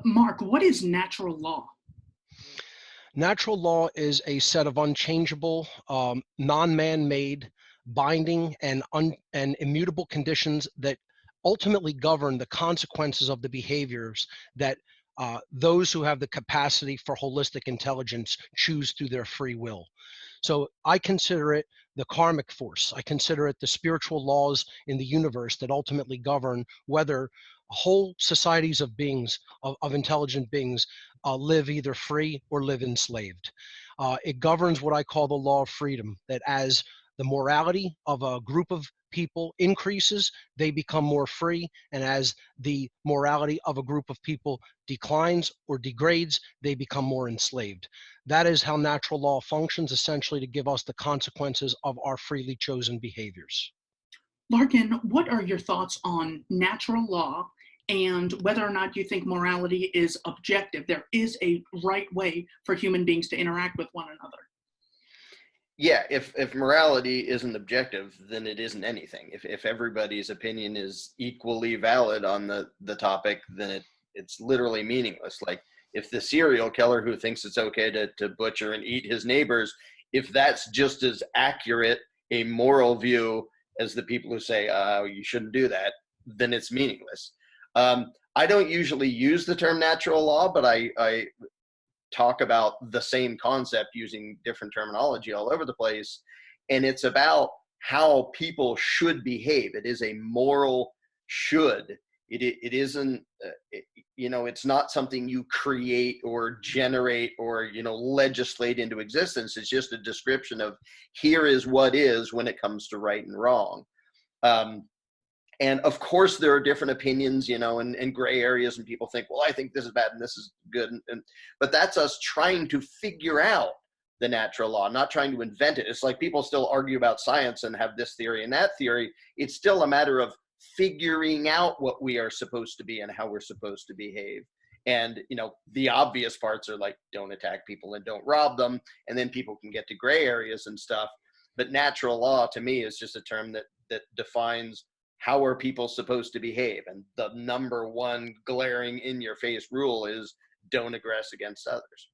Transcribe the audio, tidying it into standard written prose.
Mark, what is natural law? Natural law is a set of unchangeable, non-man-made, binding, and immutable conditions that ultimately govern the consequences of the behaviors that those who have the capacity for holistic intelligence choose through their free will. So I consider it the karmic force. I consider it the spiritual laws in the universe that ultimately govern whether whole societies of beings, of intelligent beings, live either free or live enslaved. It governs what I call the law of freedom, that as the morality of a group of people increases, they become more free. And as the morality of a group of people declines or degrades, they become more enslaved. That is how natural law functions, essentially to give us the consequences of our freely chosen behaviors. Larkin, what are your thoughts on natural law and whether or not you think morality is objective? There is a right way for human beings to interact with one another. Yeah, if morality isn't objective, then it isn't anything. If everybody's opinion is equally valid on the topic, then it's literally meaningless. Like if the serial killer who thinks it's okay to butcher and eat his neighbors, if that's just as accurate a moral view as the people who say, you shouldn't do that, then it's meaningless. I don't usually use the term natural law, but I talk about the same concept using different terminology all over the place. And it's about how people should behave. It is a moral should. It isn't, it's not something you create or generate or, legislate into existence. It's just a description of here is what is when it comes to right and wrong. And of course, there are different opinions, and gray areas, and people think, well, I think this is bad and this is good. But that's us trying to figure out the natural law, not trying to invent it. It's like people still argue about science and have this theory and that theory. It's still a matter of figuring out what we are supposed to be and how we're supposed to behave. And, the obvious parts are like, don't attack people and don't rob them. And then people can get to gray areas and stuff. But natural law to me is just a term that defines how are people supposed to behave? And the number one glaring in your face rule is don't aggress against others.